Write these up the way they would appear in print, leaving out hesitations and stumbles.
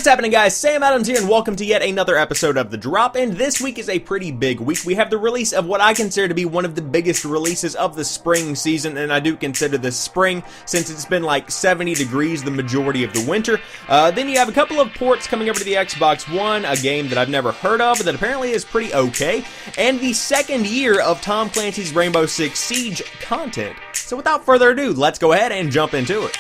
What's happening, guys? Sam Adams here, and welcome to yet another episode of The Drop. And this week is a pretty big week. We have the release of what I consider to be one of the biggest releases of the spring season, and I do consider this spring since it's been like 70 degrees the majority of the winter. Then you have a couple of ports coming over to the Xbox One, a game that I've never heard of that apparently is pretty okay, and the second year of Tom Clancy's Rainbow Six Siege content. So without further ado, let's go ahead and jump into it.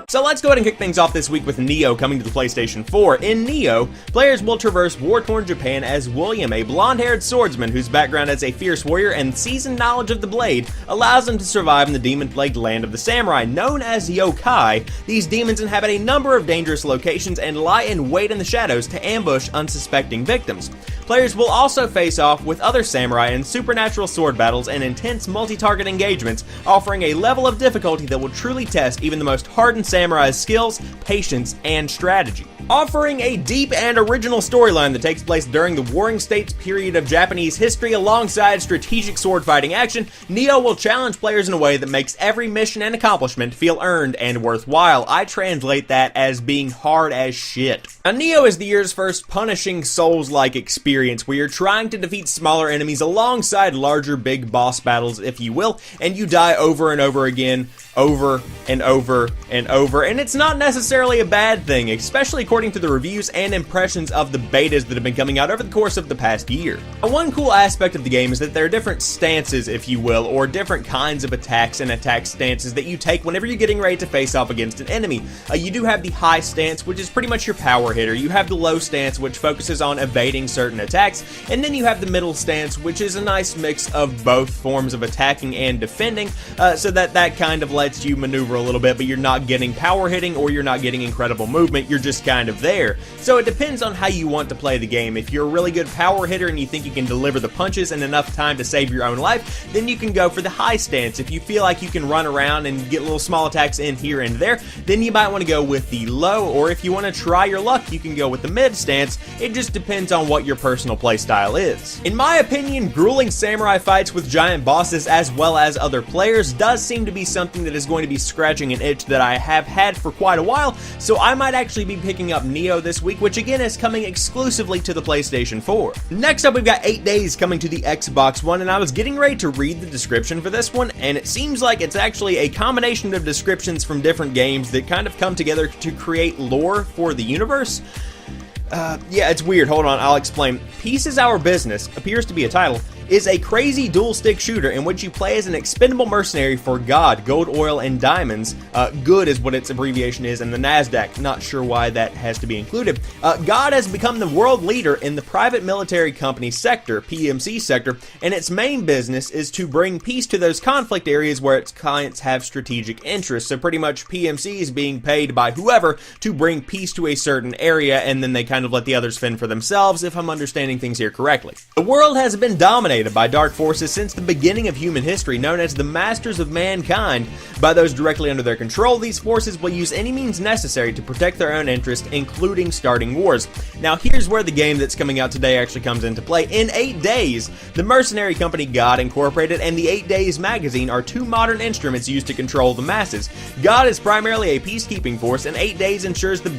So let's go ahead and kick things off this week with Nioh coming to the PlayStation 4. In Nioh, players will traverse war-torn Japan as William, a blonde-haired swordsman whose background as a fierce warrior and seasoned knowledge of the blade allows him to survive in the demon-plagued land of the samurai. Known as yokai, these demons inhabit a number of dangerous locations and lie in wait in the shadows to ambush unsuspecting victims. Players will also face off with other samurai in supernatural sword battles and intense multi-target engagements, offering a level of difficulty that will truly test even the most hardened samurai's skills, patience, and strategy. Offering a deep and original storyline that takes place during the Warring States period of Japanese history alongside strategic sword-fighting action, Nioh will challenge players in a way that makes every mission and accomplishment feel earned and worthwhile. I translate that as being hard as shit. Now, Nioh is the year's first punishing Souls-like experience where you're trying to defeat smaller enemies alongside larger big boss battles, if you will, and you die over and over again, over and over and over, and it's not necessarily a bad thing, especially according to the reviews and impressions of the betas that have been coming out over the course of the past year. Now, one cool aspect of the game is that there are different stances, if you will, or different kinds of attacks and attack stances that you take whenever you're getting ready to face off against an enemy. You do have the high stance, which is pretty much your power hitter. You have the low stance, which focuses on evading certain attacks, and then you have the middle stance, which is a nice mix of both forms of attacking and defending, so that kind of lets you maneuver a little bit, but you're not getting power hitting or you're not getting incredible movement, you're just kind of there. So it depends on how you want to play the game. If you're a really good power hitter and you think you can deliver the punches in enough time to save your own life, then you can go for the high stance. If you feel like you can run around and get little small attacks in here and there, then you might want to go with the low, or if you want to try your luck, you can go with the mid stance. It just depends on what your personal play style is. In my opinion, grueling samurai fights with giant bosses as well as other players does seem to be something that is going to be scratching an itch that I have had for quite a while, so I might actually be picking up Nioh this week, which again is coming exclusively to the PlayStation 4. Next up, we've got 8 Days coming to the Xbox One, and I was getting ready to read the description for this one, and it seems like it's actually a combination of descriptions from different games that kind of come together to create lore for the universe. Yeah, it's weird. Hold on, I'll explain. Peace is Our Business appears to be a title, is a crazy dual-stick shooter in which you play as an expendable mercenary for God, gold, oil, and diamonds. Good is what its abbreviation is in the NASDAQ. Not sure why that has to be included. God has become the world leader in the private military company sector, PMC sector, and its main business is to bring peace to those conflict areas where its clients have strategic interests. So pretty much PMC is being paid by whoever to bring peace to a certain area, and then they kind of let the others fend for themselves, if I'm understanding things here correctly. The world has been dominated by dark forces since the beginning of human history, known as the Masters of Mankind. By those directly under their control, these forces will use any means necessary to protect their own interest, including starting wars. Now, here's where the game that's coming out today actually comes into play. In 8 Days, the mercenary company God Incorporated and the 8 Days magazine are two modern instruments used to control the masses. God is primarily a peacekeeping force, and 8 Days ensures the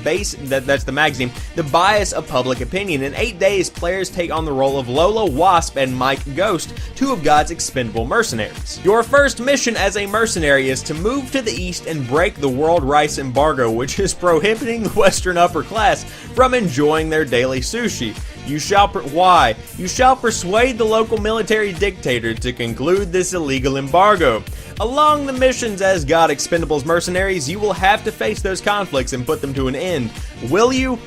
that's the magazine, the bias of public opinion. In 8 Days, players take on the role of Lola, Wasp, and Mike Ghost, two of God's expendable mercenaries. Your first mission as a mercenary is to move to the east and break the world rice embargo, which is prohibiting the Western upper class from enjoying their daily sushi. You shall persuade the local military dictator to conclude this illegal embargo. Along the missions as God Expendables mercenaries, you will have to face those conflicts and put them to an end. Will you?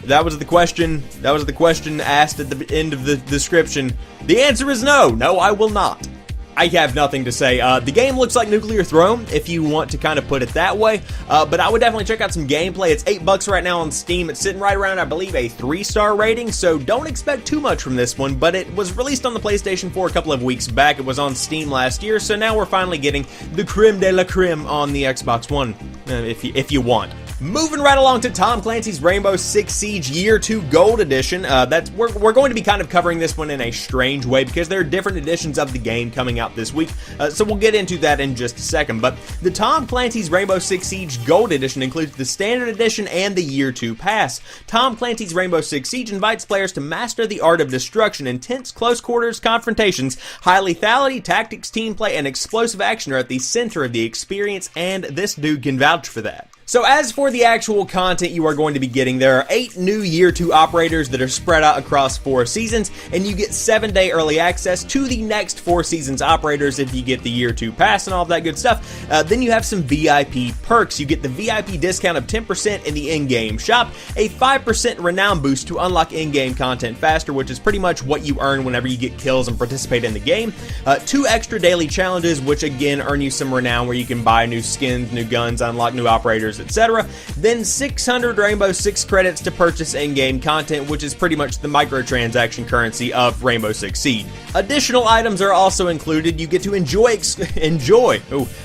That was the question asked at the end of the description. The answer is no. No, I will not. I have nothing to say. The game looks like Nuclear Throne, if you want to kind of put it that way, but I would definitely check out some gameplay. It's $8 right now on Steam. It's sitting right around, I believe, a 3-star rating, so don't expect too much from this one, but it was released on the PlayStation 4 a couple of weeks back. It was on Steam last year, so now we're finally getting the creme de la creme on the Xbox One, if you want. Moving right along to Tom Clancy's Rainbow Six Siege Year 2 Gold Edition. We're going to be kind of covering this one in a strange way because there are different editions of the game coming out this week, so we'll get into that in just a second. But the Tom Clancy's Rainbow Six Siege Gold Edition includes the Standard Edition and the Year 2 Pass. Tom Clancy's Rainbow Six Siege invites players to master the art of destruction. Intense close quarters confrontations, high lethality, tactics, team play, and explosive action are at the center of the experience, and this dude can vouch for that. So as for the actual content you are going to be getting, there are 8 new Year 2 operators that are spread out across 4 seasons, and you get 7-day early access to the next 4 seasons operators if you get the Year 2 pass and all that good stuff. Then you have some VIP perks. You get the VIP discount of 10% in the in-game shop, a 5% renown boost to unlock in-game content faster, which is pretty much what you earn whenever you get kills and participate in the game, 2 extra daily challenges, which again earn you some renown where you can buy new skins, new guns, unlock new operators, etc. Then 600 Rainbow Six credits to purchase in-game content, which is pretty much the microtransaction currency of Rainbow Six Siege. Additional items are also included. You get to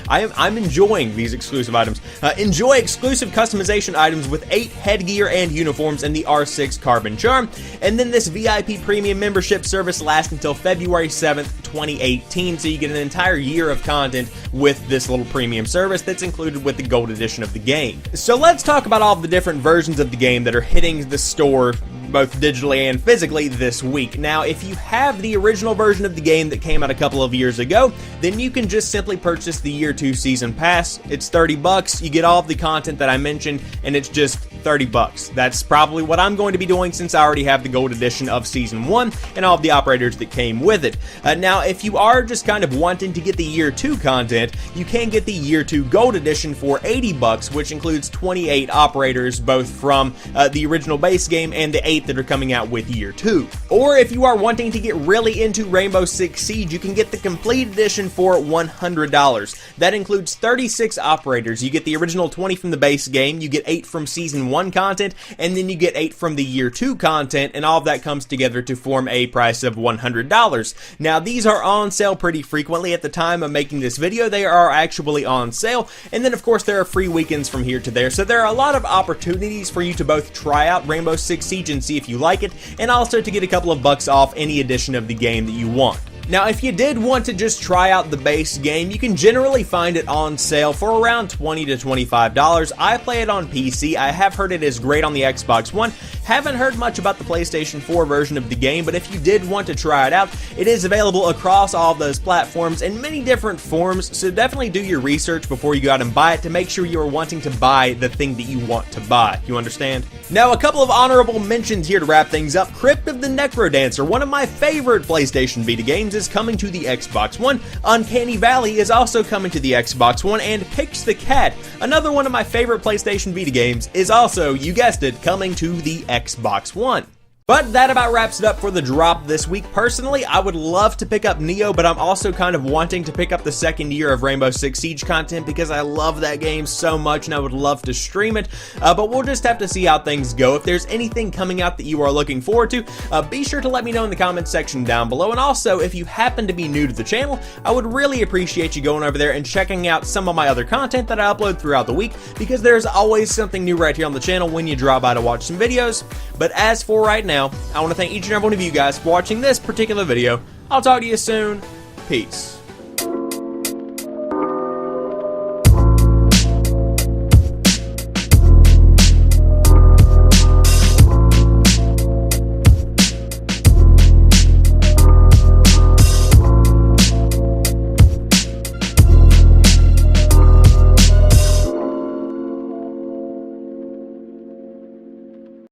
I'm enjoying these exclusive items. Enjoy exclusive customization items with 8 headgear and uniforms in the R6 Carbon Charm. And then this VIP premium membership service lasts until February 7th, 2018, so you get an entire year of content with this little premium service that's included with the gold edition of the game. So let's talk about all the different versions of the game that are hitting the store both digitally and physically this week. Now, if you have the original version of the game that came out a couple of years ago, then you can just simply purchase the Year 2 Season Pass. It's $30, you get all of the content that I mentioned, and it's just $30. That's probably what I'm going to be doing since I already have the gold edition of Season 1 and all of the operators that came with it. Now, if you are just kind of wanting to get the Year 2 content, you can get the Year 2 Gold Edition for $80, which includes 28 operators, both from the original base game and the 8 that are coming out with Year 2. Or if you are wanting to get really into Rainbow Six Siege, you can get the Complete Edition for $100. That includes 36 operators. You get the original 20 from the base game, you get 8 from Season 1 content, and then you get 8 from the Year 2 content, and all of that comes together to form a price of $100. Now, these are on sale pretty frequently. At the time of making this video, they are actually on sale, and then of course there are free weekends from here to there, so there are a lot of opportunities for you to both try out Rainbow Six Siege and see if you like it, and also to get a couple of bucks off any edition of the game that you want. Now, if you did want to just try out the base game, you can generally find it on sale for around $20 to $25. I play it on PC. I have heard it is great on the Xbox One. Haven't heard much about the PlayStation 4 version of the game, but if you did want to try it out, it is available across all of those platforms in many different forms, so definitely do your research before you go out and buy it to make sure you are wanting to buy the thing that you want to buy. You understand? Now, a couple of honorable mentions here to wrap things up. Crypt of the Necrodancer, one of my favorite PlayStation Vita games, is coming to the Xbox One. Uncanny Valley is also coming to the Xbox One, and Pix the Cat, another one of my favorite PlayStation Vita games, is also, you guessed it, coming to the Xbox One. But that about wraps it up for the drop this week. Personally, I would love to pick up Nioh, but I'm also kind of wanting to pick up the second year of Rainbow Six Siege content because I love that game so much and I would love to stream it. But we'll just have to see how things go. If there's anything coming out that you are looking forward to, be sure to let me know in the comments section down below. And also, if you happen to be new to the channel, I would really appreciate you going over there and checking out some of my other content that I upload throughout the week, because there's always something new right here on the channel when you drop by to watch some videos. But as for right now, I want to thank each and every one of you guys for watching this particular video. I'll talk to you soon. Peace.